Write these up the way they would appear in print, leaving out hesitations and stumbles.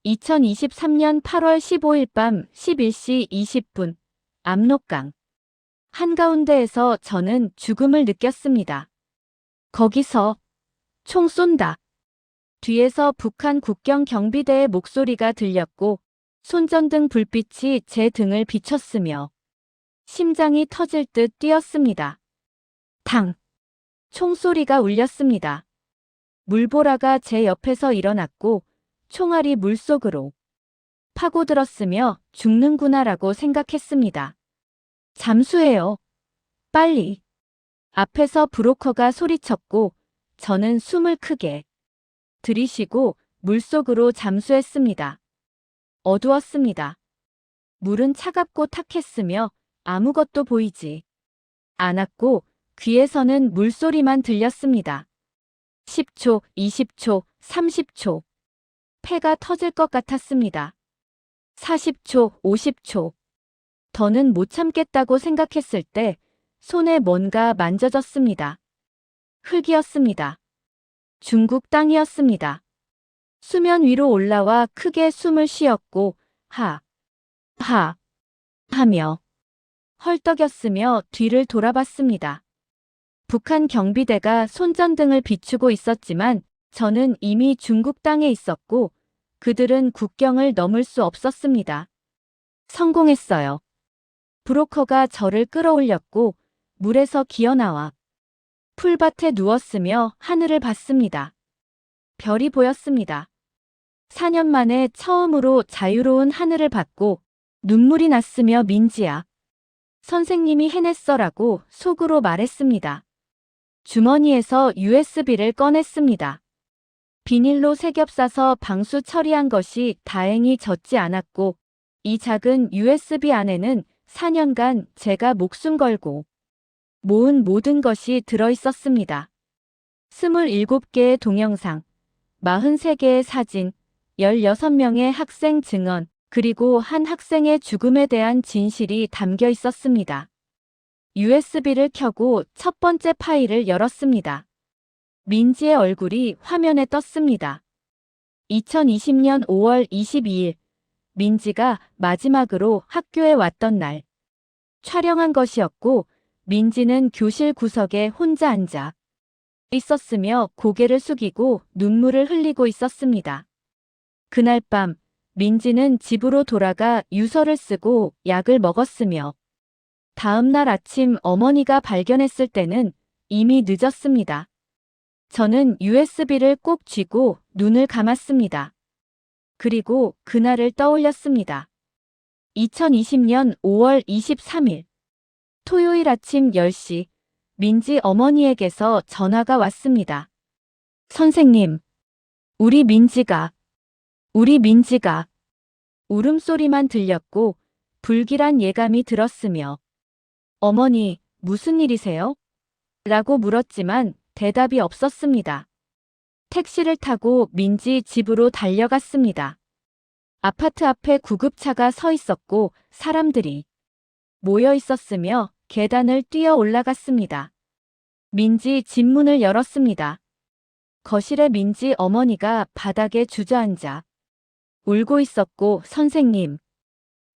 2023년 8월 15일 밤 11시 20분 압록강 한가운데에서 저는 죽음을 느꼈습니다. 거기서 총 쏜다. 뒤에서 북한 국경 경비대의 목소리가 들렸고 손전등 불빛이 제 등을 비췄으며 심장이 터질 듯 뛰었습니다. 당! 총소리가 울렸습니다. 물보라가 제 옆에서 일어났고 총알이 물속으로 파고들었으며 죽는구나라고 생각했습니다. 잠수해요. 빨리. 앞에서 브로커가 소리쳤고 저는 숨을 크게 들이쉬고 물속으로 잠수했습니다. 어두웠습니다. 물은 차갑고 탁했으며 아무것도 보이지 않았고 귀에서는 물소리만 들렸습니다. 10초, 20초, 30초. 폐가 터질 것 같았습니다. 40초, 50초. 더는 못 참겠다고 생각했을 때 손에 뭔가 만져졌습니다. 흙이었습니다. 중국 땅이었습니다. 수면 위로 올라와 크게 숨을 쉬었고 하 하며 헐떡였으며 뒤를 돌아봤습니다. 북한 경비대가 손전등을 비추고 있었지만 저는 이미 중국 땅에 있었고 그들은 국경을 넘을 수 없었습니다. 성공했어요. 브로커가 저를 끌어올렸고 물에서 기어나와 풀밭에 누웠으며 하늘을 봤습니다. 별이 보였습니다. 4년 만에 처음으로 자유로운 하늘을 봤고 눈물이 났으며 민지야. 선생님이 해냈어라고 속으로 말했습니다. 주머니에서 USB를 꺼냈습니다. 비닐로 새겹싸서 방수 처리한 것이 다행히 젖지 않았고 이 작은 USB 안에는 4년간 제가 목숨 걸고 모은 모든 것이 들어있었습니다. 27개의 동영상, 43개의 사진, 16명의 학생 증언, 그리고 한 학생의 죽음에 대한 진실이 담겨 있었습니다. USB를 켜고 첫 번째 파일을 열었습니다. 민지의 얼굴이 화면에 떴습니다. 2020년 5월 22일, 민지가 마지막으로 학교에 왔던 날. 촬영한 것이었고, 민지는 교실 구석에 혼자 앉아 있었으며 고개를 숙이고 눈물을 흘리고 있었습니다. 그날 밤, 민지는 집으로 돌아가 유서를 쓰고 약을 먹었으며, 다음 날 아침 어머니가 발견했을 때는 이미 늦었습니다. 저는 USB를 꼭 쥐고 눈을 감았습니다. 그리고 그날을 떠올렸습니다. 2020년 5월 23일 토요일 아침 10시 민지 어머니에게서 전화가 왔습니다. 선생님, 우리 민지가 울음소리만 들렸고 불길한 예감이 들었으며 어머니, 무슨 일이세요? 라고 물었지만 대답이 없었습니다. 택시를 타고 민지 집으로 달려갔습니다. 아파트 앞에 구급차가 서 있었고 사람들이 모여 있었으며 계단을 뛰어 올라갔습니다. 민지 집 문을 열었습니다. 거실에 민지 어머니가 바닥에 주저앉아 울고 있었고 선생님,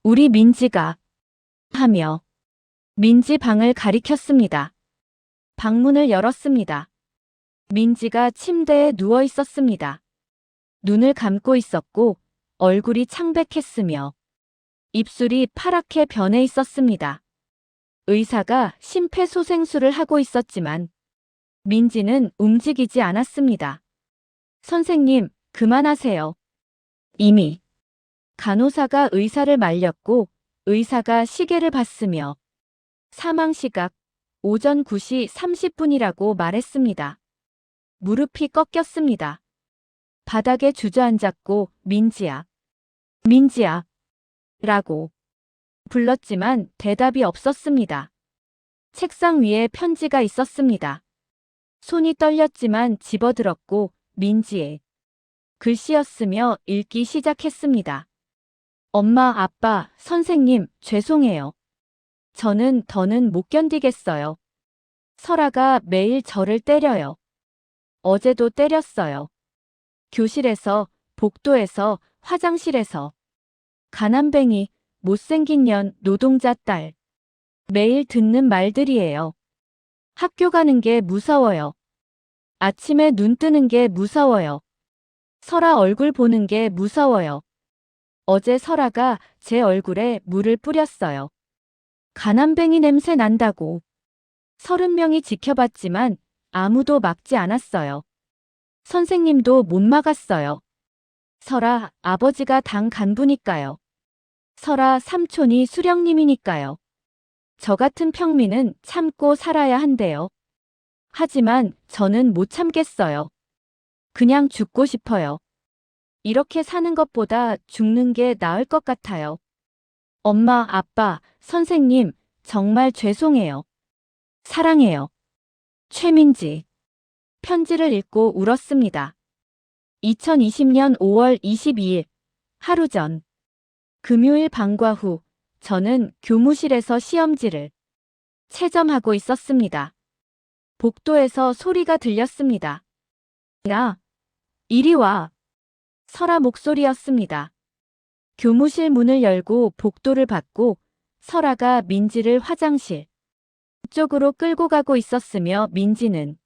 우리 민지가 하며 민지 방을 가리켰습니다. 방문을 열었습니다. 민지가 침대에 누워 있었습니다. 눈을 감고 있었고 얼굴이 창백했으며 입술이 파랗게 변해 있었습니다. 의사가 심폐소생술을 하고 있었지만 민지는 움직이지 않았습니다. 선생님, 그만하세요. 이미 간호사가 의사를 말렸고 의사가 시계를 봤으며 사망 시각 오전 9시 30분이라고 말했습니다. 무릎이 꺾였습니다. 바닥에 주저앉았고 민지야 라고 불렀지만 대답이 없었습니다. 책상 위에 편지가 있었습니다. 손이 떨렸지만 집어들었고 민지의 글씨였으며 읽기 시작했습니다. 엄마, 아빠, 선생님, 죄송해요. 저는 더는 못 견디겠어요. 설아가 매일 저를 때려요. 어제도 때렸어요. 교실에서, 복도에서, 화장실에서. 가난뱅이, 못생긴 년, 노동자 딸. 매일 듣는 말들이에요. 학교 가는 게 무서워요. 아침에 눈 뜨는 게 무서워요. 설아 얼굴 보는 게 무서워요. 어제 설아가 제 얼굴에 물을 뿌렸어요. 가난뱅이 냄새 난다고. 30명이 지켜봤지만 아무도 막지 않았어요. 선생님도 못 막았어요. 설아, 아버지가 당 간부니까요. 설아, 삼촌이 수령님이니까요. 저 같은 평민은 참고 살아야 한대요. 하지만 저는 못 참겠어요. 그냥 죽고 싶어요. 이렇게 사는 것보다 죽는 게 나을 것 같아요. 엄마, 아빠, 선생님, 정말 죄송해요. 사랑해요. 최민지. 편지를 읽고 울었습니다. 2020년 5월 22일, 하루 전. 금요일 방과 후, 저는 교무실에서 시험지를 채점하고 있었습니다. 복도에서 소리가 들렸습니다. 야, 이리 와. 설아 목소리였습니다. 교무실 문을 열고 복도를 받고 설아가 민지를 화장실 쪽으로 끌고 가고 있었으며 민지는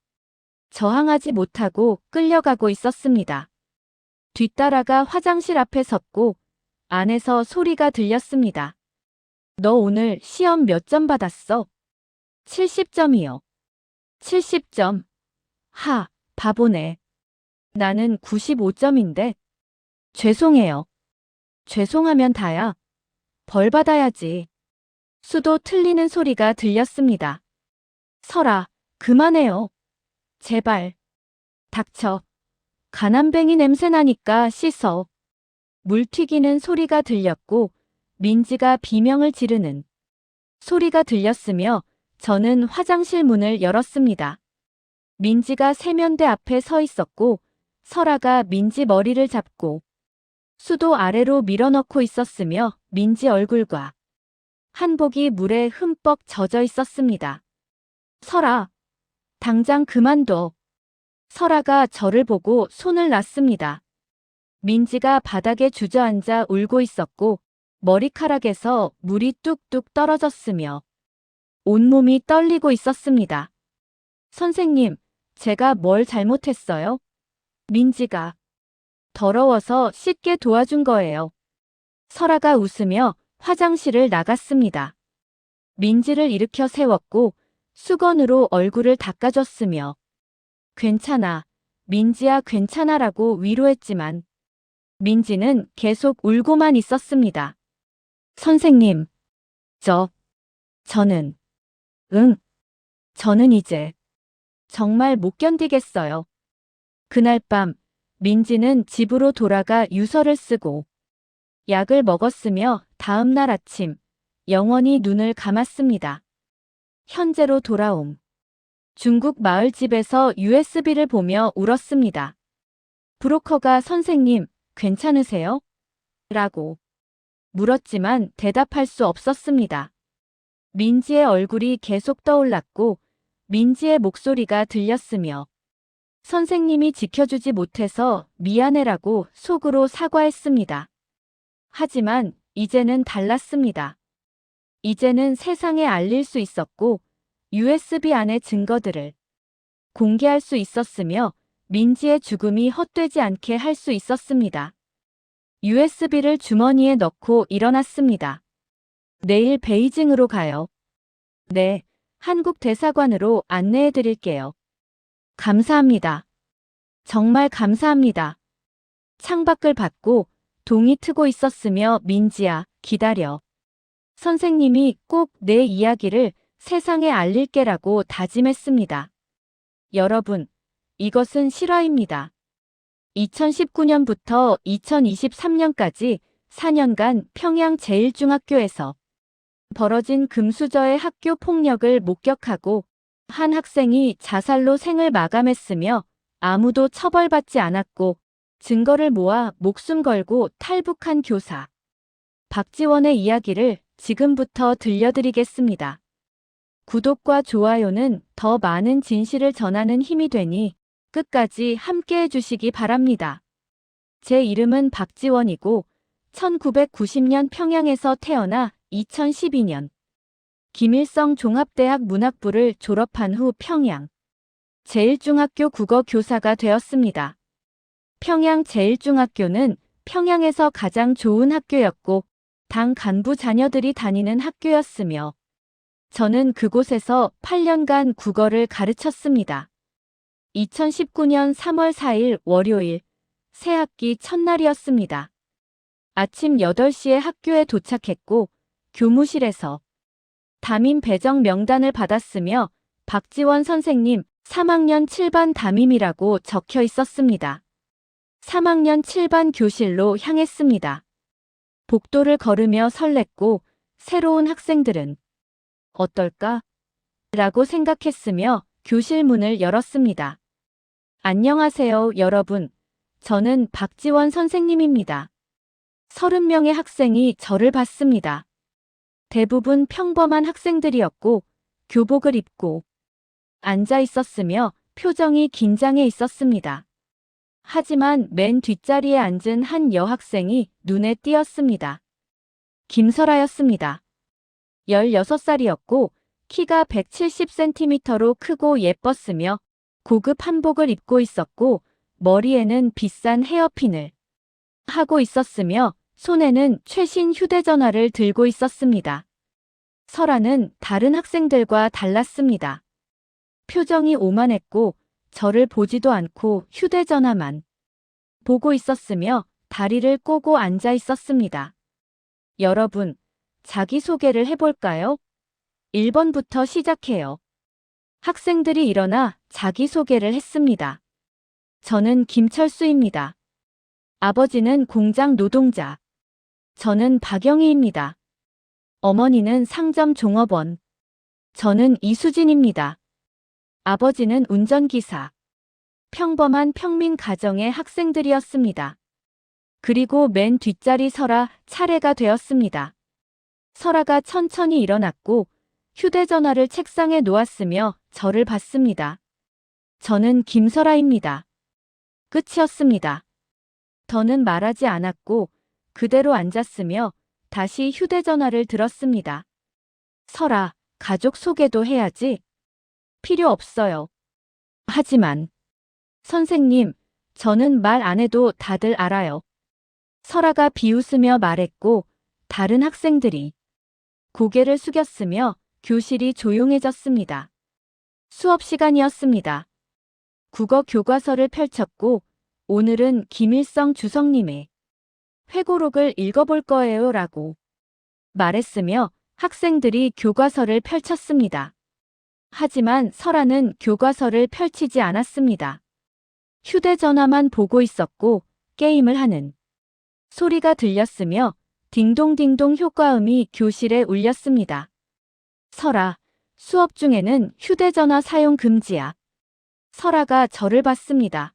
저항하지 못하고 끌려가고 있었습니다. 뒤따라가 화장실 앞에 섰고 안에서 소리가 들렸습니다. 너 오늘 시험 몇 점 받았어? 70점이요. 70점. 하, 바보네. 나는 95점인데. 죄송해요. 죄송하면 다야. 벌 받아야지. 수도 틀리는 소리가 들렸습니다. 설아, 그만해요. 제발. 닥쳐. 가난뱅이 냄새 나니까 씻어. 물 튀기는 소리가 들렸고 민지가 비명을 지르는 소리가 들렸으며 저는 화장실 문을 열었습니다. 민지가 세면대 앞에 서 있었고 설아가 민지 머리를 잡고 수도 아래로 밀어넣고 있었으며 민지 얼굴과 한복이 물에 흠뻑 젖어 있었습니다. 설아, 당장 그만둬. 설아가 저를 보고 손을 놨습니다. 민지가 바닥에 주저앉아 울고 있었고 머리카락에서 물이 뚝뚝 떨어졌으며 온몸이 떨리고 있었습니다. 선생님, 제가 뭘 잘못했어요? 민지가 더러워서 씻게 도와준 거예요. 설아가 웃으며 화장실을 나갔습니다. 민지를 일으켜 세웠고 수건으로 얼굴을 닦아줬으며 괜찮아, 민지야 괜찮아라고 위로했지만 민지는 계속 울고만 있었습니다. 선생님, 저는, 저는 이제 정말 못 견디겠어요. 그날 밤 민지는 집으로 돌아가 유서를 쓰고 약을 먹었으며 다음 날 아침 영원히 눈을 감았습니다. 현재로 돌아옴. 중국 마을집에서 USB를 보며 울었습니다. 브로커가 선생님, 괜찮으세요? 라고 물었지만 대답할 수 없었습니다. 민지의 얼굴이 계속 떠올랐고 민지의 목소리가 들렸으며 선생님이 지켜주지 못해서 미안해라고 속으로 사과했습니다. 하지만 이제는 달랐습니다. 이제는 세상에 알릴 수 있었고 USB 안의 증거들을 공개할 수 있었으며 민지의 죽음이 헛되지 않게 할 수 있었습니다. USB를 주머니에 넣고 일어났습니다. 내일 베이징으로 가요. 네, 한국 대사관으로 안내해 드릴게요. 감사합니다. 정말 감사합니다. 창밖을 받고 동이 트고 있었으며 민지야, 기다려. 선생님이 꼭 내 이야기를 세상에 알릴게라고 다짐했습니다. 여러분, 이것은 실화입니다. 2019년부터 2023년까지 4년간 평양제일중학교에서 벌어진 금수저의 학교 폭력을 목격하고 한 학생이 자살로 생을 마감했으며 아무도 처벌받지 않았고 증거를 모아 목숨 걸고 탈북한 교사 박지원의 이야기를 지금부터 들려드리겠습니다. 구독과 좋아요는 더 많은 진실을 전하는 힘이 되니 끝까지 함께 해주시기 바랍니다. 제 이름은 박지원이고 1990년 평양에서 태어나 2012년 김일성 종합대학 문학부를 졸업한 후 평양 제1중학교 국어 교사가 되었습니다. 평양 제1중학교는 평양에서 가장 좋은 학교였고 당 간부 자녀들이 다니는 학교였으며 저는 그곳에서 8년간 국어를 가르쳤습니다. 2019년 3월 4일 월요일 새학기 첫날이었습니다. 아침 8시에 학교에 도착했고 교무실에서 담임 배정 명단을 받았으며 박지원 선생님 3학년 7반 담임이라고 적혀 있었습니다. 3학년 7반 교실로 향했습니다. 복도를 걸으며 설렜고 새로운 학생들은 어떨까? 라고 생각했으며 교실 문을 열었습니다. 안녕하세요, 여러분. 저는 박지원 선생님입니다. 30명의 학생이 저를 봤습니다. 대부분 평범한 학생들이었고 교복을 입고 앉아 있었으며 표정이 긴장해 있었습니다. 하지만 맨 뒷자리에 앉은 한 여학생이 눈에 띄었습니다. 김설아였습니다. 16살이었고 키가 170cm로 크고 예뻤으며 고급 한복을 입고 있었고 머리에는 비싼 헤어핀을 하고 있었으며 손에는 최신 휴대전화를 들고 있었습니다. 설아는 다른 학생들과 달랐습니다. 표정이 오만했고 저를 보지도 않고 휴대전화만 보고 있었으며 다리를 꼬고 앉아 있었습니다. 여러분, 자기소개를 해볼까요? 1번부터 시작해요. 학생들이 일어나 자기소개를 했습니다. 저는 김철수입니다. 아버지는 공장 노동자. 저는 박영희입니다. 어머니는 상점 종업원. 저는 이수진입니다. 아버지는 운전기사. 평범한 평민 가정의 학생들이었습니다. 그리고 맨 뒷자리 설아 차례가 되었습니다. 설아가 천천히 일어났고 휴대전화를 책상에 놓았으며 저를 봤습니다. 저는 김설아입니다. 끝이었습니다. 더는 말하지 않았고 그대로 앉았으며 다시 휴대전화를 들었습니다. 설아, 가족 소개도 해야지. 필요 없어요. 하지만 선생님, 저는 말 안 해도 다들 알아요. 설아가 비웃으며 말했고 다른 학생들이 고개를 숙였으며 교실이 조용해졌습니다. 수업 시간이었습니다. 국어 교과서를 펼쳤고 오늘은 김일성 주석님의 회고록을 읽어볼 거예요 라고 말했으며 학생들이 교과서를 펼쳤습니다. 하지만 설아는 교과서를 펼치지 않았습니다. 휴대전화만 보고 있었고 게임을 하는 소리가 들렸으며 딩동딩동 효과음이 교실에 울렸습니다. 설아, 수업 중에는 휴대전화 사용 금지야. 설아가 저를 봤습니다.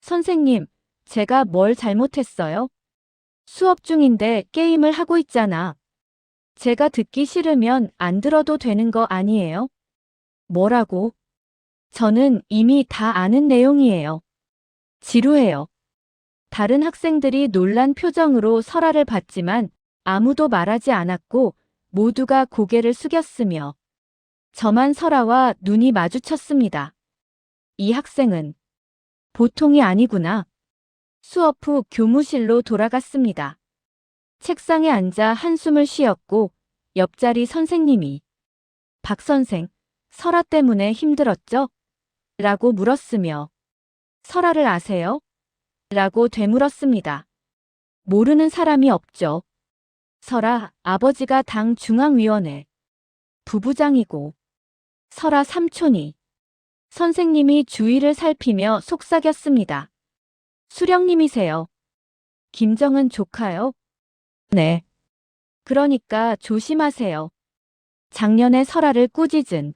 선생님, 제가 뭘 잘못했어요? 수업 중인데 게임을 하고 있잖아. 제가 듣기 싫으면 안 들어도 되는 거 아니에요? 뭐라고? 저는 이미 다 아는 내용이에요. 지루해요. 다른 학생들이 놀란 표정으로 설아를 봤지만 아무도 말하지 않았고 모두가 고개를 숙였으며 저만 설아와 눈이 마주쳤습니다. 이 학생은 보통이 아니구나. 수업 후 교무실로 돌아갔습니다. 책상에 앉아 한숨을 쉬었고 옆자리 선생님이 박 선생, 설아 때문에 힘들었죠? 라고 물었으며 설아를 아세요? 라고 되물었습니다. 모르는 사람이 없죠. 설아 아버지가 당 중앙위원회 부부장이고 설아 삼촌이 선생님이 주위를 살피며 속삭였습니다. 수령님이세요. 김정은 조카요? 네. 그러니까 조심하세요. 작년에 설아를 꾸짖은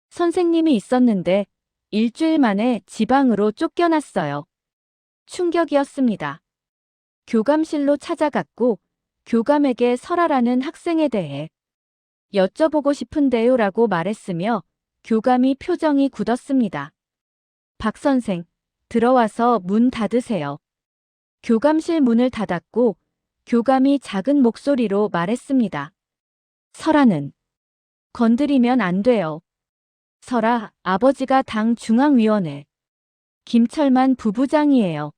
선생님이 있었는데 일주일 만에 지방으로 쫓겨났어요. 충격이었습니다. 교감실로 찾아갔고 교감에게 설아라는 학생에 대해 여쭤보고 싶은데요 라고 말했으며 교감이 표정이 굳었습니다. 박 선생, 들어와서 문 닫으세요. 교감실 문을 닫았고 교감이 작은 목소리로 말했습니다. 설아는 건드리면 안 돼요. 설아, 아버지가 당 중앙위원회 김철만 부부장이에요.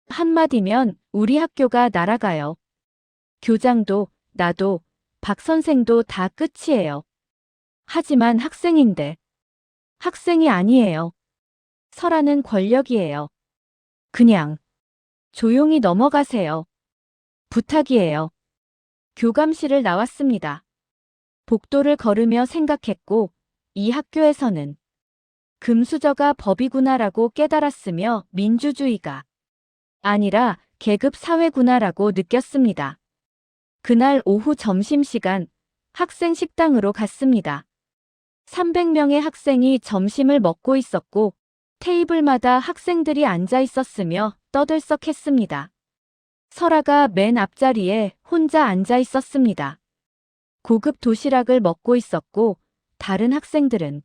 한마디면 우리 학교가 날아가요. 교장도, 나도, 박 선생도 다 끝이에요. 하지만 학생인데. 학생이 아니에요. 설아는 권력이에요. 그냥 조용히 넘어가세요. 부탁이에요. 교감실을 나왔습니다. 복도를 걸으며 생각했고 이 학교에서는 금수저가 법이구나라고 깨달았으며 민주주의가 아니라 계급 사회구나라고 느꼈습니다. 그날 오후 점심시간 학생 식당으로 갔습니다. 300명의 학생이 점심을 먹고 있었고 테이블마다 학생들이 앉아 있었으며 떠들썩했습니다. 설아가 맨 앞자리에 혼자 앉아 있었습니다. 고급 도시락을 먹고 있었고 다른 학생들은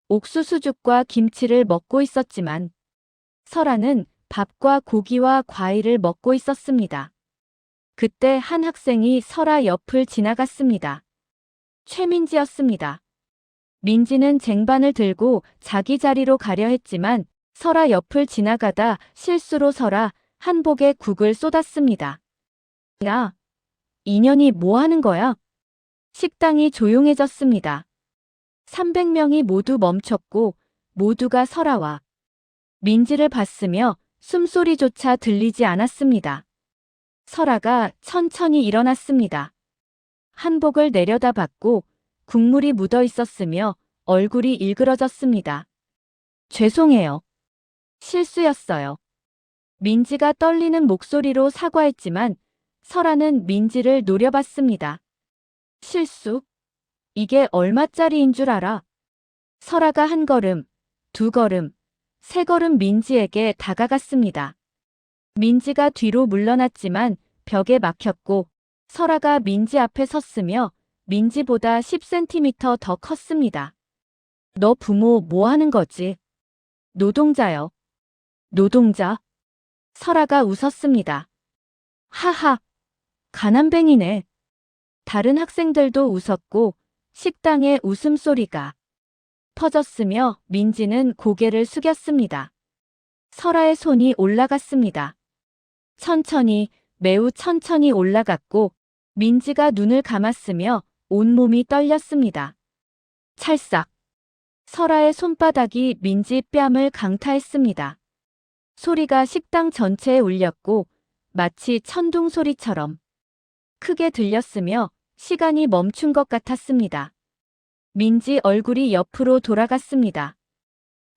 옥수수죽과 김치를 먹고 있었지만 설아는 밥과 고기와 과일을 먹고 있었습니다. 그때 한 학생이 설아 옆을 지나갔습니다. 최민지였습니다. 민지는 쟁반을 들고 자기 자리로 가려 했지만 설아 옆을 지나가다 실수로 설아 한복에 국을 쏟았습니다. 야, 인연이 뭐 하는 거야? 식당이 조용해졌습니다. 300명이 모두 멈췄고 모두가 설아와 민지를 봤으며 숨소리조차 들리지 않았습니다. 설아가 천천히 일어났습니다. 한복을 내려다봤고 국물이 묻어 있었으며 얼굴이 일그러졌습니다. 죄송해요. 실수였어요. 민지가 떨리는 목소리로 사과했지만 설아는 민지를 노려봤습니다. 실수? 이게 얼마짜리인 줄 알아? 설아가 한 걸음, 두 걸음, 세 걸음 민지에게 다가갔습니다. 민지가 뒤로 물러났지만 벽에 막혔고 설아가 민지 앞에 섰으며 민지보다 10cm 더 컸습니다. 너 부모 뭐 하는 거지? 노동자요. 노동자? 설아가 웃었습니다. 하하, 가난뱅이네. 다른 학생들도 웃었고 식당에 웃음소리가 퍼졌으며 민지는 고개를 숙였습니다. 설아의 손이 올라갔습니다. 천천히, 매우 천천히 올라갔고 민지가 눈을 감았으며 온몸이 떨렸습니다. 찰싹. 설아의 손바닥이 민지 뺨을 강타했습니다. 소리가 식당 전체에 울렸고 마치 천둥 소리처럼 크게 들렸으며 시간이 멈춘 것 같았습니다. 민지 얼굴이 옆으로 돌아갔습니다.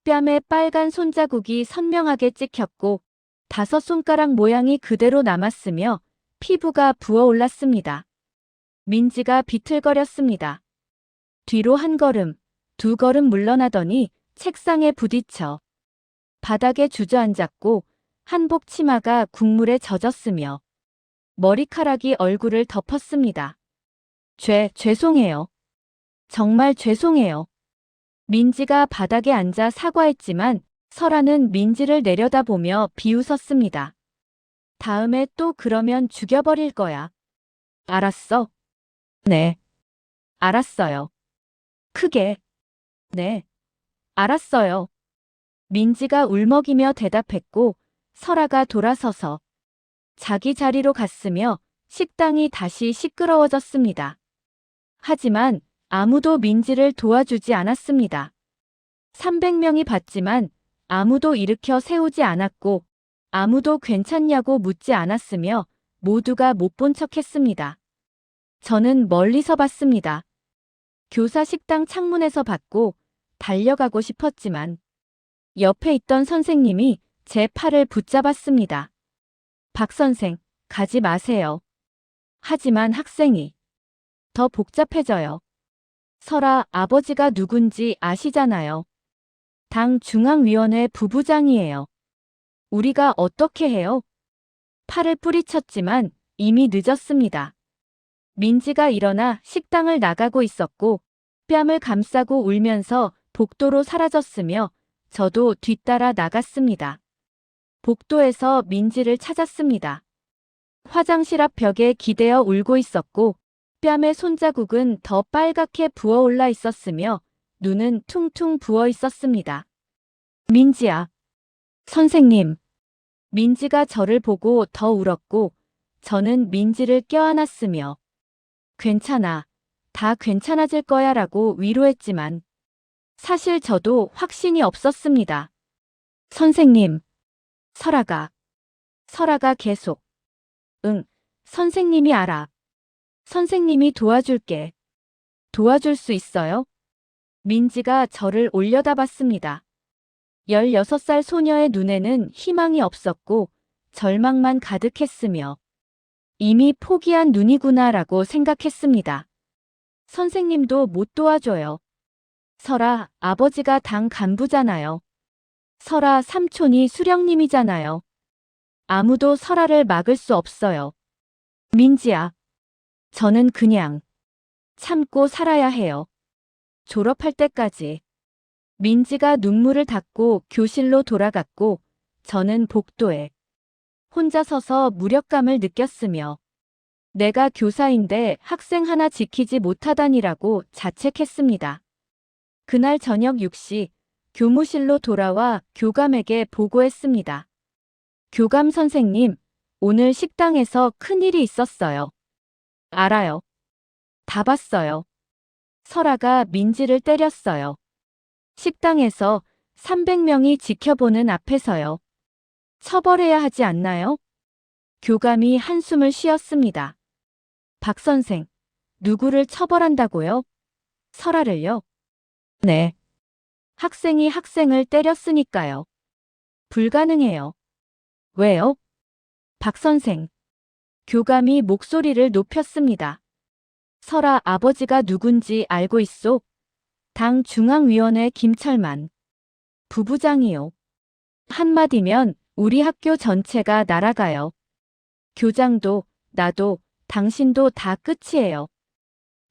뺨에 빨간 손자국이 선명하게 찍혔고 5손가락 모양이 그대로 남았으며 피부가 부어올랐습니다. 민지가 비틀거렸습니다. 뒤로 한 걸음, 두 걸음 물러나더니 책상에 부딪혀 바닥에 주저앉았고 한복 치마가 국물에 젖었으며 머리카락이 얼굴을 덮었습니다. 죄송해요. 정말 죄송해요. 민지가 바닥에 앉아 사과했지만 설아는 민지를 내려다보며 비웃었습니다. 다음에 또 그러면 죽여버릴 거야. 알았어? 네. 알았어요. 크게. 네. 알았어요. 민지가 울먹이며 대답했고 설아가 돌아서서 자기 자리로 갔으며 식당이 다시 시끄러워졌습니다. 하지만 아무도 민지를 도와주지 않았습니다. 300명이 봤지만 아무도 일으켜 세우지 않았고 아무도 괜찮냐고 묻지 않았으며 모두가 못 본 척했습니다. 저는 멀리서 봤습니다. 교사 식당 창문에서 봤고 달려가고 싶었지만 옆에 있던 선생님이 제 팔을 붙잡았습니다. 박 선생, 가지 마세요. 하지만 학생이 더 복잡해져요. 설아, 아버지가 누군지 아시잖아요. 당 중앙위원회 부부장이에요. 우리가 어떻게 해요? 팔을 뿌리쳤지만 이미 늦었습니다. 민지가 일어나 식당을 나가고 있었고 뺨을 감싸고 울면서 복도로 사라졌으며 저도 뒤따라 나갔습니다. 복도에서 민지를 찾았습니다. 화장실 앞 벽에 기대어 울고 있었고 뺨에 손자국은 더 빨갛게 부어올라 있었으며 눈은 퉁퉁 부어 있었습니다. 민지야. 선생님. 민지가 저를 보고 더 울었고 저는 민지를 껴안았으며 괜찮아. 다 괜찮아질 거야 라고 위로했지만 사실 저도 확신이 없었습니다. 선생님. 설아가 계속. 응, 선생님이 알아. 선생님이 도와줄게. 도와줄 수 있어요? 민지가 저를 올려다봤습니다. 16살 소녀의 눈에는 희망이 없었고 절망만 가득했으며 이미 포기한 눈이구나라고 생각했습니다. 선생님도 못 도와줘요. 설아, 아버지가 당 간부잖아요. 설아, 삼촌이 수령님이잖아요. 아무도 설아를 막을 수 없어요. 민지야. 저는 그냥 참고 살아야 해요. 졸업할 때까지. 민지가 눈물을 닦고 교실로 돌아갔고 저는 복도에 혼자 서서 무력감을 느꼈으며 내가 교사인데 학생 하나 지키지 못하다니라고 자책했습니다. 그날 저녁 6시 교무실로 돌아와 교감에게 보고했습니다. 교감 선생님, 오늘 식당에서 큰일이 있었어요. 알아요. 다 봤어요. 설아가 민지를 때렸어요. 식당에서 300명이 지켜보는 앞에서요. 처벌해야 하지 않나요? 교감이 한숨을 쉬었습니다. 박 선생, 누구를 처벌한다고요? 설아를요? 네. 학생이 학생을 때렸으니까요. 불가능해요. 왜요? 박 선생. 교감이 목소리를 높였습니다. 설아 아버지가 누군지 알고 있소? 당 중앙위원회 김철만. 부부장이요. 한마디면 우리 학교 전체가 날아가요. 교장도, 나도, 당신도 다 끝이에요.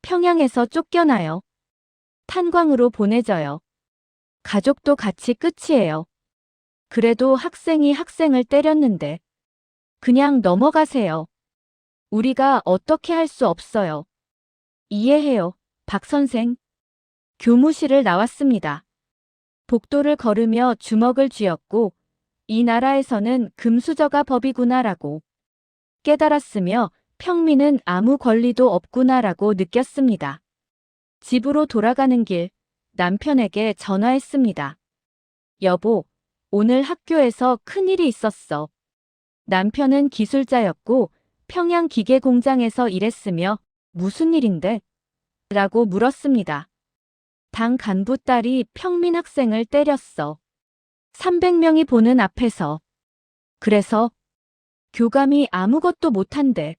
평양에서 쫓겨나요. 탄광으로 보내져요. 가족도 같이 끝이에요. 그래도 학생이 학생을 때렸는데 그냥 넘어가세요. 우리가 어떻게 할 수 없어요. 이해해요, 박 선생. 교무실을 나왔습니다. 복도를 걸으며 주먹을 쥐었고 이 나라에서는 금수저가 법이구나라고 깨달았으며 평민은 아무 권리도 없구나라고 느꼈습니다. 집으로 돌아가는 길 남편에게 전화했습니다. 여보, 오늘 학교에서 큰일이 있었어. 남편은 기술자였고 평양 기계 공장에서 일했으며 무슨 일인데? 라고 물었습니다. 당 간부 딸이 평민 학생을 때렸어. 300명이 보는 앞에서. 그래서 교감이 아무것도 못한대.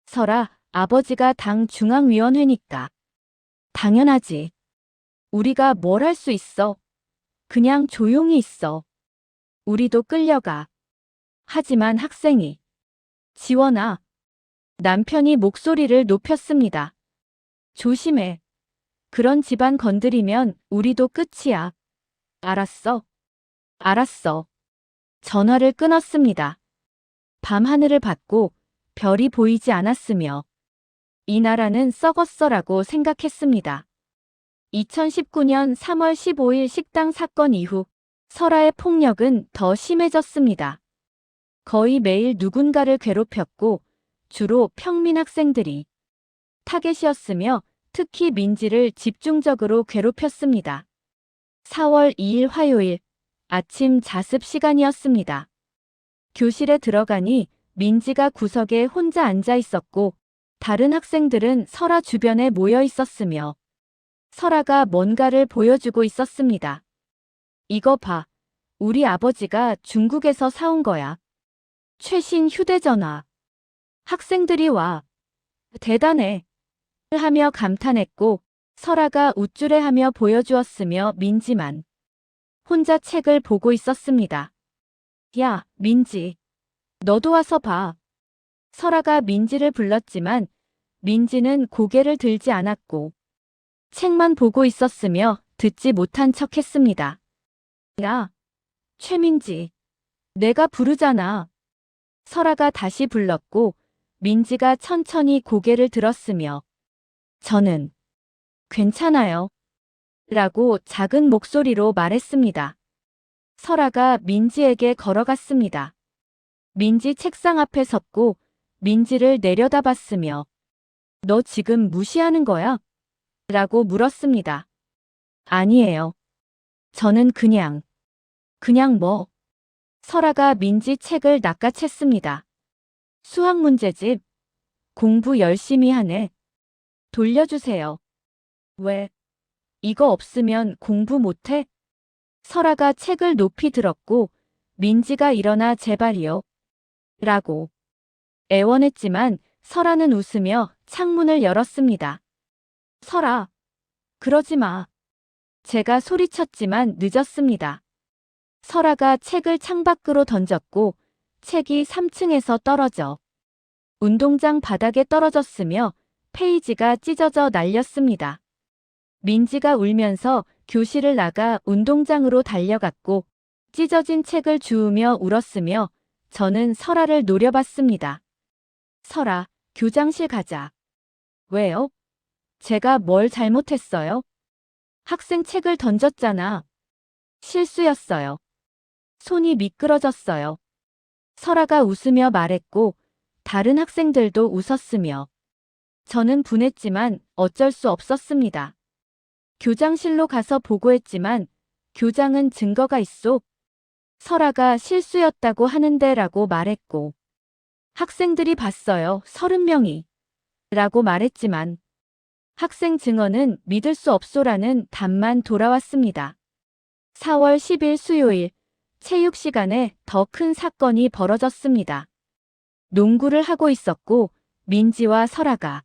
설아, 아버지가 당 중앙위원회니까. 당연하지. 우리가 뭘 할 수 있어. 그냥 조용히 있어. 우리도 끌려가. 하지만 학생이. 지원아. 남편이 목소리를 높였습니다. 조심해. 그런 집안 건드리면 우리도 끝이야. 알았어. 알았어. 전화를 끊었습니다. 밤하늘을 봤고 별이 보이지 않았으며 이 나라는 썩었어라고 생각했습니다. 2019년 3월 15일 식당 사건 이후 설아의 폭력은 더 심해졌습니다. 거의 매일 누군가를 괴롭혔고 주로 평민 학생들이 타겟이었으며 특히 민지를 집중적으로 괴롭혔습니다. 4월 2일 화요일 아침 자습 시간이었습니다. 교실에 들어가니 민지가 구석에 혼자 앉아 있었고 다른 학생들은 설아 주변에 모여 있었으며 설아가 뭔가를 보여주고 있었습니다. 이거 봐. 우리 아버지가 중국에서 사온 거야. 최신 휴대전화. 학생들이 와. 대단해. 하며 감탄했고 설아가 우쭐해하며 보여주었으며 민지만 혼자 책을 보고 있었습니다. 야, 민지. 너도 와서 봐. 설아가 민지를 불렀지만 민지는 고개를 들지 않았고 책만 보고 있었으며 듣지 못한 척 했습니다. 야, 최민지. 내가 부르잖아. 설아가 다시 불렀고 민지가 천천히 고개를 들었으며 저는 괜찮아요. 라고 작은 목소리로 말했습니다. 설아가 민지에게 걸어갔습니다. 민지 책상 앞에 섰고 민지를 내려다봤으며 너 지금 무시하는 거야? 라고 물었습니다. 아니에요. 저는 그냥 뭐. 설아가 민지 책을 낚아챘습니다. 수학 문제집. 공부 열심히 하네. 돌려주세요. 왜? 이거 없으면 공부 못해? 설아가 책을 높이 들었고 민지가 일어나 제발이요. 라고 애원했지만 설아는 웃으며 창문을 열었습니다. 설아, 그러지 마. 제가 소리쳤지만 늦었습니다. 설아가 책을 창밖으로 던졌고 책이 3층에서 떨어져 운동장 바닥에 떨어졌으며 페이지가 찢어져 날렸습니다. 민지가 울면서 교실을 나가 운동장으로 달려갔고 찢어진 책을 주우며 울었으며 저는 설아를 노려봤습니다. 설아, 교장실 가자. 왜요? 제가 뭘 잘못했어요? 학생 책을 던졌잖아. 실수였어요. 손이 미끄러졌어요. 설아가 웃으며 말했고 다른 학생들도 웃었으며 저는 분했지만 어쩔 수 없었습니다. 교장실로 가서 보고했지만 교장은 증거가 있소. 설아가 실수였다고 하는데 라고 말했고 학생들이 봤어요. 30명이. 라고 말했지만 학생 증언은 믿을 수 없소라는 답만 돌아왔습니다. 4월 10일 수요일 체육 시간에 더 큰 사건이 벌어졌습니다. 농구를 하고 있었고 민지와 설아가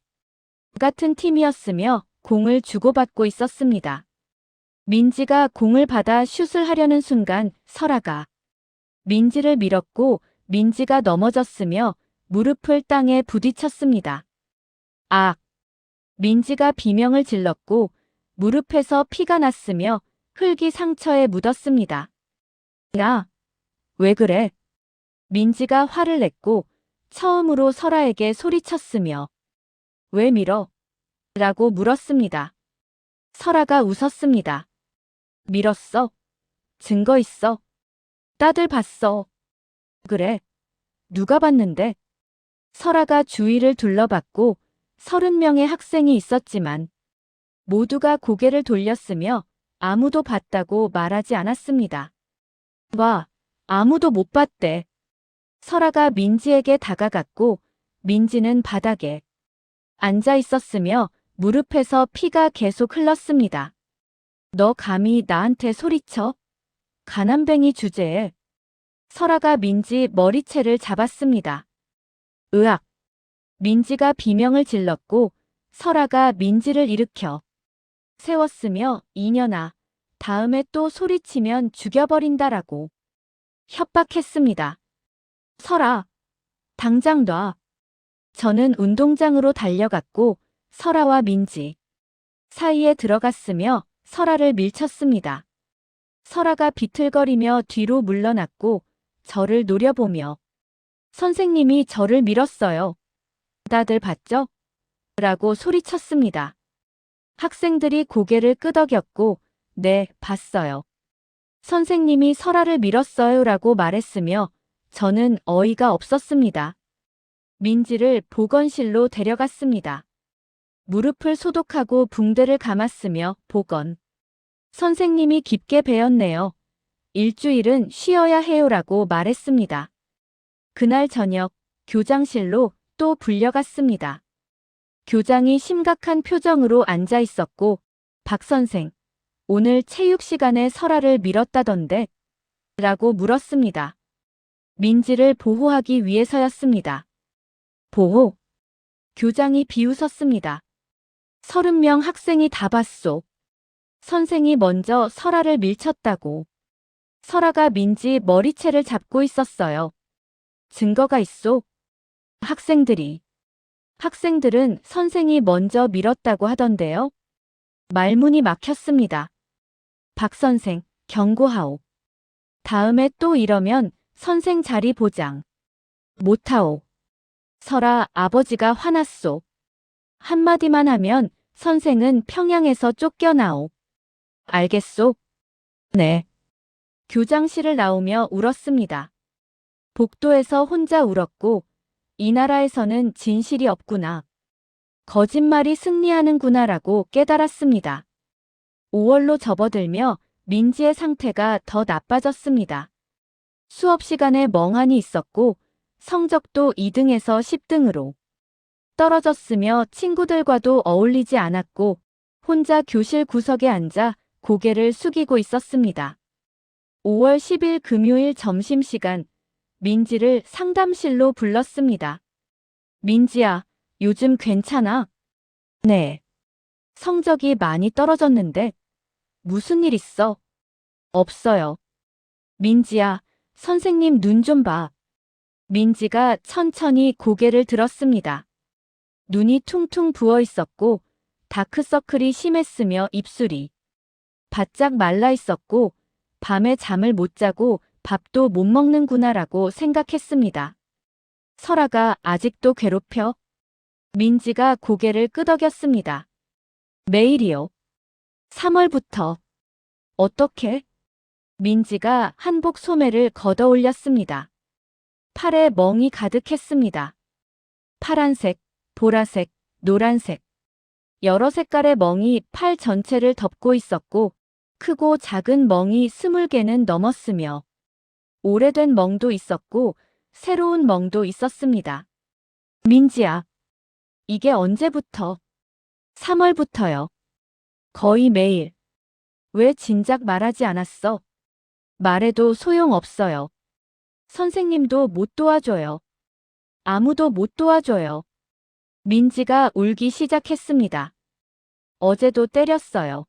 같은 팀이었으며 공을 주고받고 있었습니다. 민지가 공을 받아 슛을 하려는 순간 설아가 민지를 밀었고 민지가 넘어졌으며 무릎을 땅에 부딪혔습니다. 아! 민지가 비명을 질렀고 무릎에서 피가 났으며 흙이 상처에 묻었습니다. 야! 왜 그래? 민지가 화를 냈고 처음으로 설아에게 소리쳤으며 왜 밀어? 라고 물었습니다. 설아가 웃었습니다. 밀었어? 증거 있어? 다들 봤어. 그래. 누가 봤는데? 설아가 주위를 둘러봤고 30명의 학생이 있었지만 모두가 고개를 돌렸으며 아무도 봤다고 말하지 않았습니다. 와, 아무도 못 봤대. 설아가 민지에게 다가갔고 민지는 바닥에 앉아 있었으며 무릎에서 피가 계속 흘렀습니다. 너 감히 나한테 소리쳐? 가난뱅이 주제에. 설아가 민지 머리채를 잡았습니다. 으악! 민지가 비명을 질렀고 설아가 민지를 일으켜 세웠으며 이년아, 다음에 또 소리치면 죽여버린다라고 협박했습니다. 설아, 당장 놔. 저는 운동장으로 달려갔고 설아와 민지 사이에 들어갔으며 설아를 밀쳤습니다. 설아가 비틀거리며 뒤로 물러났고 저를 노려보며 선생님이 저를 밀었어요. 다들 봤죠? 라고 소리쳤습니다. 학생들이 고개를 끄덕였고 네, 봤어요. 선생님이 설아를 밀었어요 라고 말했으며 저는 어이가 없었습니다. 민지를 보건실로 데려갔습니다. 무릎을 소독하고 붕대를 감았으며 보건. 선생님이 깊게 배웠네요. 일주일은 쉬어야 해요라고 말했습니다. 그날 저녁 교장실로 또 불려갔습니다. 교장이 심각한 표정으로 앉아 있었고 박 선생, 오늘 체육 시간에 설아를 밀었다던데? 라고 물었습니다. 민지를 보호하기 위해서였습니다. 보호? 교장이 비웃었습니다. 30명 학생이 다 봤소. 선생이 먼저 설아를 밀쳤다고. 설아가 민지 머리채를 잡고 있었어요. 증거가 있소? 학생들은 선생이 먼저 밀었다고 하던데요. 말문이 막혔습니다. 박 선생, 경고하오. 다음에 또 이러면 선생 자리 보장. 못하오. 설아 아버지가 화났소. 한마디만 하면 선생은 평양에서 쫓겨나오. 알겠소? 네. 교장실을 나오며 울었습니다. 복도에서 혼자 울었고 이 나라에서는 진실이 없구나. 거짓말이 승리하는구나라고 깨달았습니다. 5월로 접어들며 민지의 상태가 더 나빠졌습니다. 수업 시간에 멍하니 있었고 성적도 2등에서 10등으로 떨어졌으며 친구들과도 어울리지 않았고 혼자 교실 구석에 앉아 고개를 숙이고 있었습니다. 5월 10일 금요일 점심시간 민지를 상담실로 불렀습니다. 민지야, 요즘 괜찮아? 네. 성적이 많이 떨어졌는데 무슨 일 있어? 없어요. 민지야, 선생님 눈 좀 봐. 민지가 천천히 고개를 들었습니다. 눈이 퉁퉁 부어 있었고 다크서클이 심했으며 입술이 바짝 말라 있었고 밤에 잠을 못 자고 밥도 못 먹는구나라고 생각했습니다. 설아가 아직도 괴롭혀? 민지가 고개를 끄덕였습니다. 매일이요. 3월부터. 어떻게? 민지가 한복 소매를 걷어 올렸습니다. 팔에 멍이 가득했습니다. 파란색, 보라색, 노란색. 여러 색깔의 멍이 팔 전체를 덮고 있었고 크고 작은 멍이 20개는 넘었으며 오래된 멍도 있었고 새로운 멍도 있었습니다. 민지야, 이게 언제부터? 3월부터요. 거의 매일. 왜 진작 말하지 않았어? 말해도 소용없어요. 선생님도 못 도와줘요. 아무도 못 도와줘요. 민지가 울기 시작했습니다. 어제도 때렸어요.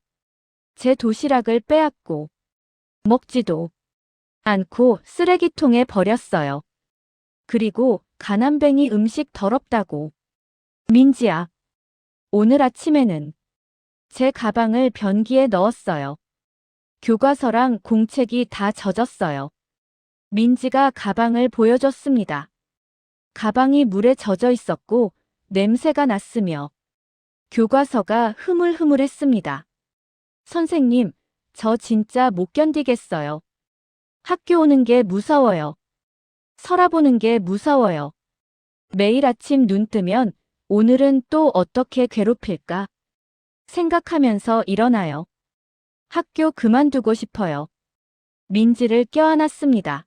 제 도시락을 빼앗고 먹지도 않고 쓰레기통에 버렸어요. 그리고 가난뱅이 음식 더럽다고. 민지야, 오늘 아침에는 제 가방을 변기에 넣었어요. 교과서랑 공책이 다 젖었어요. 민지가 가방을 보여줬습니다. 가방이 물에 젖어 있었고 냄새가 났으며 교과서가 흐물흐물했습니다. 선생님, 저 진짜 못 견디겠어요. 학교 오는 게 무서워요. 설아 보는 게 무서워요. 매일 아침 눈 뜨면 오늘은 또 어떻게 괴롭힐까 생각하면서 일어나요. 학교 그만두고 싶어요. 민지를 껴안았습니다.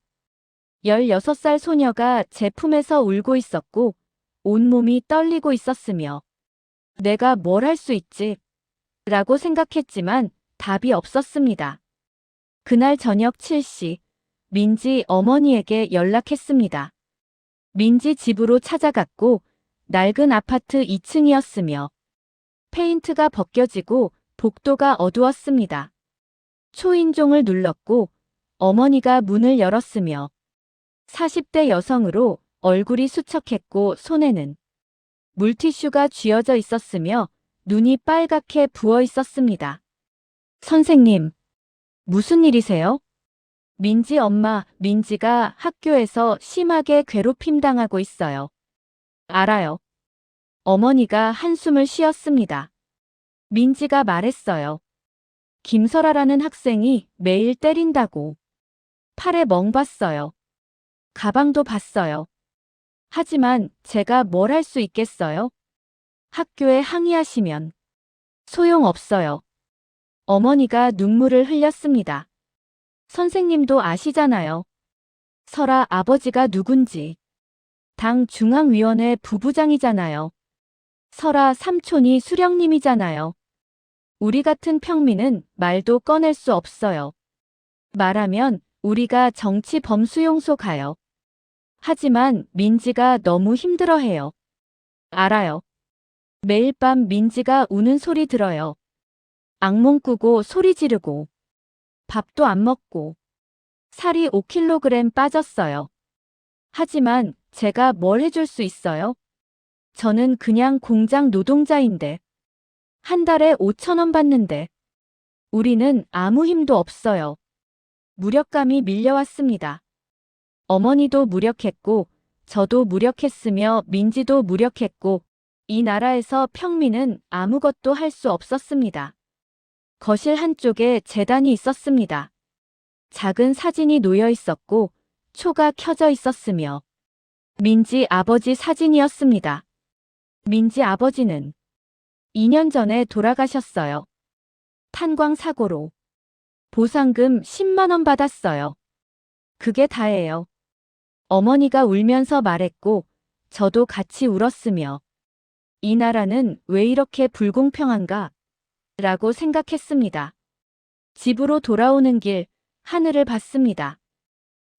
16살 소녀가 제 품에서 울고 있었고 온몸이 떨리고 있었으며 내가 뭘 할 수 있지? 라고 생각했지만 답이 없었습니다. 그날 저녁 7시 민지 어머니에게 연락했습니다. 민지 집으로 찾아갔고 낡은 아파트 2층이었으며 페인트가 벗겨지고 복도가 어두웠습니다. 초인종을 눌렀고 어머니가 문을 열었으며 40대 여성으로 얼굴이 수척했고 손에는 물티슈가 쥐어져 있었으며 눈이 빨갛게 부어 있었습니다. 선생님, 무슨 일이세요? 민지 엄마, 민지가 학교에서 심하게 괴롭힘 당하고 있어요. 알아요. 어머니가 한숨을 쉬었습니다. 민지가 말했어요. 김설아라는 학생이 매일 때린다고. 팔에 멍 봤어요. 가방도 봤어요. 하지만 제가 뭘 할 수 있겠어요? 학교에 항의하시면 소용없어요. 어머니가 눈물을 흘렸습니다. 선생님도 아시잖아요. 설아 아버지가 누군지. 당 중앙위원회 부부장이잖아요. 설아 삼촌이 수령님이잖아요. 우리 같은 평민은 말도 꺼낼 수 없어요. 말하면 우리가 정치 범수용소 가요. 하지만 민지가 너무 힘들어해요. 알아요. 매일 밤 민지가 우는 소리 들어요. 악몽 꾸고 소리 지르고 밥도 안 먹고 살이 5kg 빠졌어요. 하지만 제가 뭘 해줄 수 있어요? 저는 그냥 공장 노동자인데 한 달에 5,000원 받는데 우리는 아무 힘도 없어요. 무력감이 밀려왔습니다. 어머니도 무력했고, 저도 무력했으며 민지도 무력했고, 이 나라에서 평민은 아무것도 할 수 없었습니다. 거실 한쪽에 재단이 있었습니다. 작은 사진이 놓여 있었고, 초가 켜져 있었으며, 민지 아버지 사진이었습니다. 민지 아버지는 2년 전에 돌아가셨어요. 탄광 사고로. 보상금 10만 원 받았어요. 그게 다예요. 어머니가 울면서 말했고, 저도 같이 울었으며, 이 나라는 왜 이렇게 불공평한가? 라고 생각했습니다. 집으로 돌아오는 길, 하늘을 봤습니다.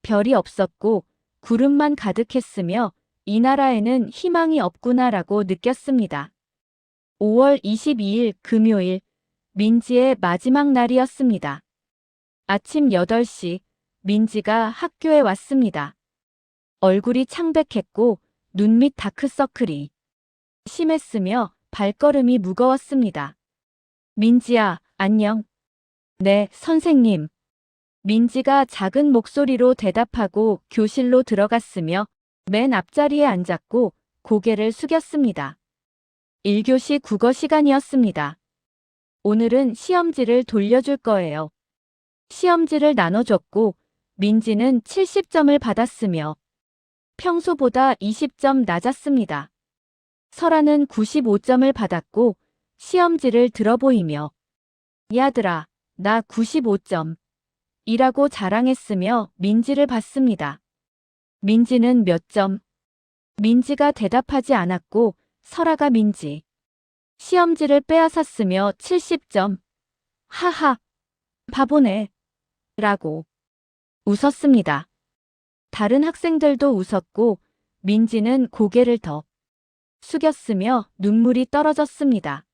별이 없었고, 구름만 가득했으며, 이 나라에는 희망이 없구나라고 느꼈습니다. 5월 22일 금요일, 민지의 마지막 날이었습니다. 아침 8시, 민지가 학교에 왔습니다. 얼굴이 창백했고, 눈 밑 다크서클이 심했으며 발걸음이 무거웠습니다. 민지야, 안녕. 네, 선생님. 민지가 작은 목소리로 대답하고 교실로 들어갔으며 맨 앞자리에 앉았고 고개를 숙였습니다. 1교시 국어 시간이었습니다. 오늘은 시험지를 돌려줄 거예요. 시험지를 나눠줬고 민지는 70점을 받았으며 평소보다 20점 낮았습니다. 설아는 95점을 받았고 시험지를 들어보이며 야들아, 나 95점. 이라고 자랑했으며 민지를 봤습니다. 민지는 몇 점? 민지가 대답하지 않았고 설아가 민지 시험지를 빼앗았으며 70점. 하하, 바보네. 라고 웃었습니다. 다른 학생들도 웃었고 민지는 고개를 더 숙였으며 눈물이 떨어졌습니다.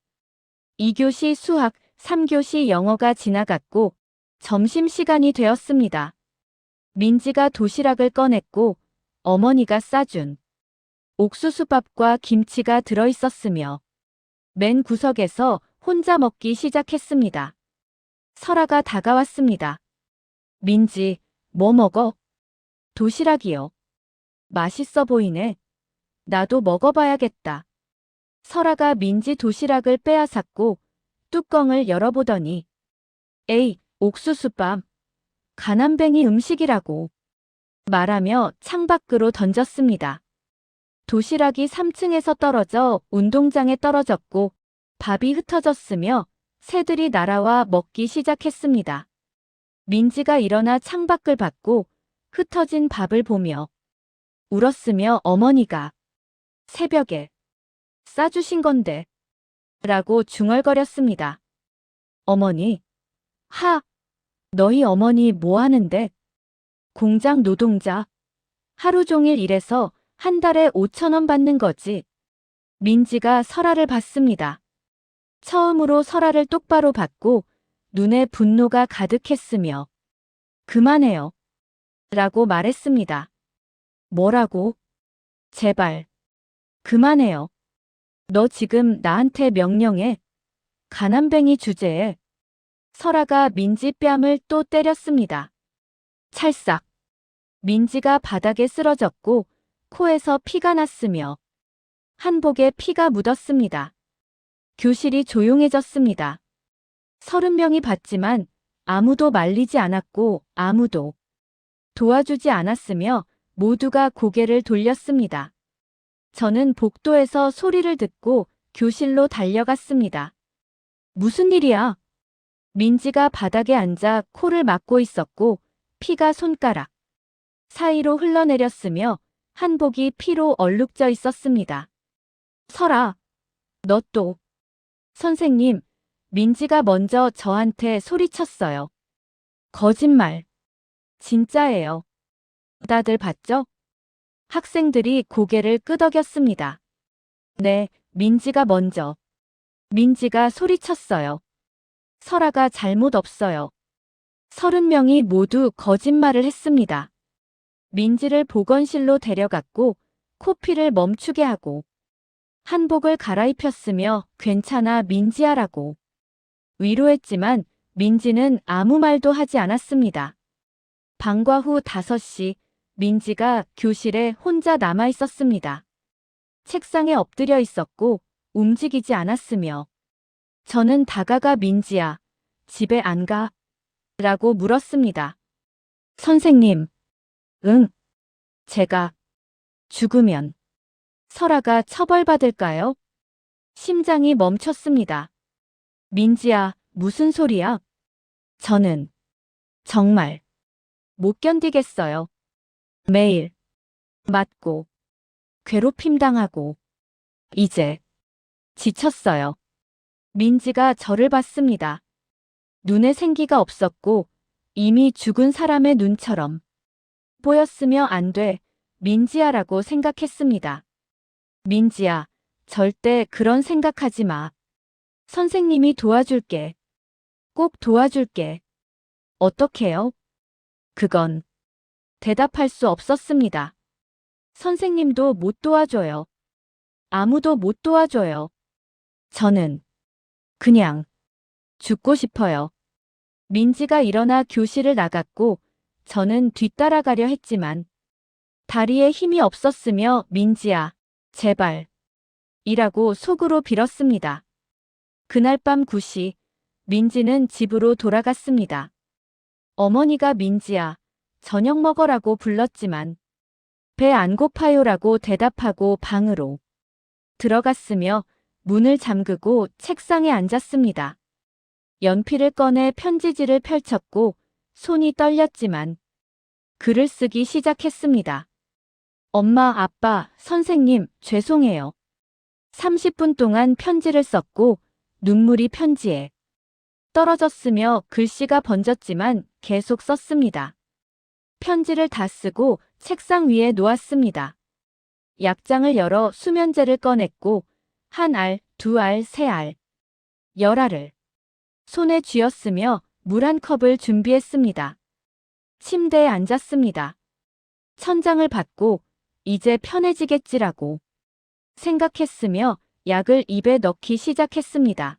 2교시 수학, 3교시 영어가 지나갔고 점심시간이 되었습니다. 민지가 도시락을 꺼냈고 어머니가 싸준 옥수수밥과 김치가 들어있었으며 맨 구석에서 혼자 먹기 시작했습니다. 설아가 다가왔습니다. 민지, 뭐 먹어? 도시락이요. 맛있어 보이네. 나도 먹어봐야겠다. 설아가 민지 도시락을 빼앗았고 뚜껑을 열어보더니 에이, 옥수수밥. 가난뱅이 음식이라고 말하며 창밖으로 던졌습니다. 도시락이 3층에서 떨어져 운동장에 떨어졌고 밥이 흩어졌으며 새들이 날아와 먹기 시작했습니다. 민지가 일어나 창밖을 봤고 흩어진 밥을 보며 울었으며 어머니가 새벽에 싸주신 건데 라고 중얼거렸습니다. 어머니, 너희 어머니 뭐 하는데? 공장 노동자. 하루 종일 일해서 한 달에 5천 원 받는 거지. 민지가 설아를 봤습니다. 처음으로 설아를 똑바로 봤고 눈에 분노가 가득했으며 그만해요. 라고 말했습니다. 뭐라고? 제발. 그만해요. 너 지금 나한테 명령해. 가난뱅이 주제에. 설아가 민지 뺨을 또 때렸습니다. 찰싹. 민지가 바닥에 쓰러졌고 코에서 피가 났으며 한복에 피가 묻었습니다. 교실이 조용해졌습니다. 30명이 봤지만 아무도 말리지 않았고 아무도 도와주지 않았으며 모두가 고개를 돌렸습니다. 저는 복도에서 소리를 듣고 교실로 달려갔습니다. 무슨 일이야? 민지가 바닥에 앉아 코를 막고 있었고 피가 손가락 사이로 흘러내렸으며 한복이 피로 얼룩져 있었습니다. 설아, 너 또. 선생님, 민지가 먼저 저한테 소리쳤어요. 거짓말. 진짜예요. 다들 봤죠? 학생들이 고개를 끄덕였습니다. 네, 민지가 먼저. 민지가 소리쳤어요. 설아가 잘못 없어요. 30명이 모두 거짓말을 했습니다. 민지를 보건실로 데려갔고 코피를 멈추게 하고 한복을 갈아입혔으며 괜찮아 민지야라고 위로했지만 민지는 아무 말도 하지 않았습니다. 방과 후 5시 민지가 교실에 혼자 남아 있었습니다. 책상에 엎드려 있었고 움직이지 않았으며 저는 다가가 민지야, 집에 안 가? 라고 물었습니다. 선생님, 응, 제가 죽으면 설아가 처벌받을까요? 심장이 멈췄습니다. 민지야, 무슨 소리야? 저는 정말 못 견디겠어요. 매일 맞고 괴롭힘 당하고 이제 지쳤어요. 민지가 저를 봤습니다. 눈에 생기가 없었고 이미 죽은 사람의 눈처럼 보였으며 안 돼, 민지야라고 생각했습니다. 민지야, 절대 그런 생각하지 마. 선생님이 도와줄게. 꼭 도와줄게. 어떡해요? 그건 대답할 수 없었습니다. 선생님도 못 도와줘요. 아무도 못 도와줘요. 저는 그냥 죽고 싶어요. 민지가 일어나 교실을 나갔고 저는 뒤따라가려 했지만 다리에 힘이 없었으며 민지야, 제발 이라고 속으로 빌었습니다. 그날 밤 9시 민지는 집으로 돌아갔습니다. 어머니가 민지야, 저녁 먹어라고 불렀지만 배 안 고파요라고 대답하고 방으로 들어갔으며 문을 잠그고 책상에 앉았습니다. 연필을 꺼내 편지지를 펼쳤고 손이 떨렸지만 글을 쓰기 시작했습니다. 엄마, 아빠, 선생님, 죄송해요. 30분 동안 편지를 썼고 눈물이 편지에 떨어졌으며 글씨가 번졌지만 계속 썼습니다. 편지를 다 쓰고 책상 위에 놓았습니다. 약장을 열어 수면제를 꺼냈고 한 알, 두 알, 세 알, 열 알을 손에 쥐었으며 물 한 컵을 준비했습니다. 침대에 앉았습니다. 천장을 받고 이제 편해지겠지라고 생각했으며 약을 입에 넣기 시작했습니다.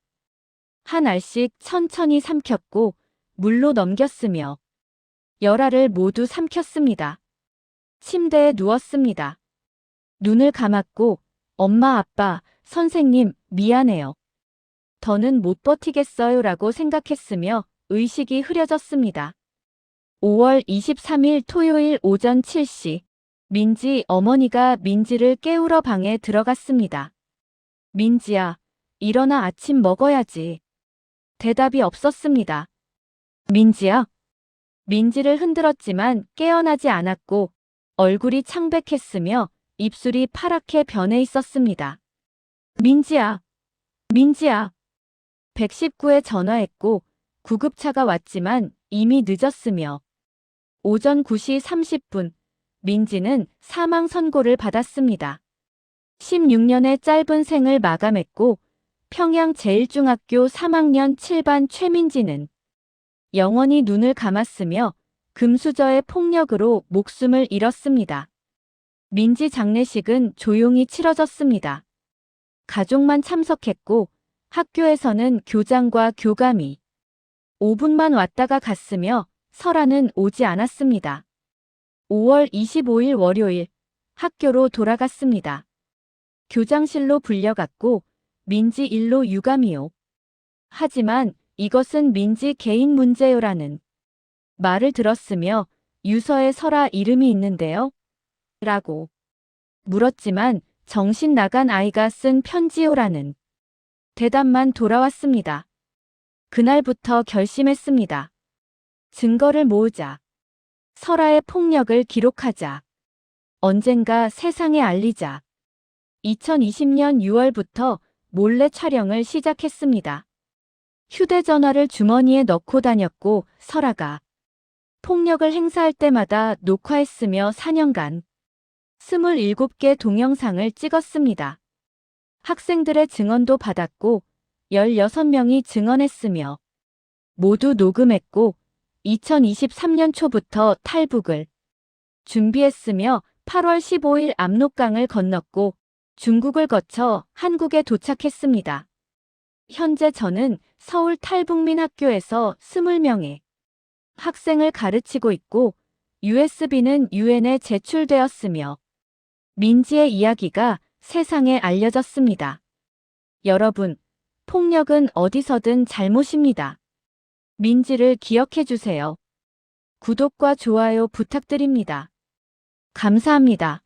한 알씩 천천히 삼켰고 물로 넘겼으며 열 알을 모두 삼켰습니다. 침대에 누웠습니다. 눈을 감았고 엄마, 아빠, 선생님, 미안해요. 더는 못 버티겠어요 라고 생각했으며 의식이 흐려졌습니다. 5월 23일 토요일 오전 7시 민지 어머니가 민지를 깨우러 방에 들어갔습니다. 민지야, 일어나 아침 먹어야지. 대답이 없었습니다. 민지야? 민지를 흔들었지만 깨어나지 않았고 얼굴이 창백했으며 입술이 파랗게 변해 있었습니다. 민지야, 민지야. 119에 전화했고 구급차가 왔지만 이미 늦었으며 오전 9시 30분 민지는 사망 선고를 받았습니다. 16년의 짧은 생을 마감했고 평양제일중학교 3학년 7반 최민지는 영원히 눈을 감았으며 금수저의 폭력으로 목숨을 잃었습니다. 민지 장례식은 조용히 치러졌습니다. 가족만 참석했고 학교에서는 교장과 교감이 5분만 왔다가 갔으며 설아는 오지 않았습니다. 5월 25일 월요일 학교로 돌아갔습니다. 교장실로 불려갔고 민지 일로 유감이요. 하지만 이것은 민지 개인 문제요라는 말을 들었으며 유서에 설아 이름이 있는데요? 라고 물었지만 정신 나간 아이가 쓴 편지요라는 대답만 돌아왔습니다. 그날부터 결심했습니다. 증거를 모으자. 설아의 폭력을 기록하자. 언젠가 세상에 알리자. 2020년 6월부터 몰래 촬영을 시작했습니다. 휴대전화를 주머니에 넣고 다녔고 설아가 폭력을 행사할 때마다 녹화했으며 4년간 27개 동영상을 찍었습니다. 학생들의 증언도 받았고 16명이 증언했으며 모두 녹음했고 2023년 초부터 탈북을 준비했으며 8월 15일 압록강을 건넜고 중국을 거쳐 한국에 도착했습니다. 현재 저는 서울 탈북민 학교에서 20명의 학생을 가르치고 있고 USB는 유엔에 제출되었으며 민지의 이야기가 세상에 알려졌습니다. 여러분, 폭력은 어디서든 잘못입니다. 민지를 기억해 주세요. 구독과 좋아요 부탁드립니다. 감사합니다.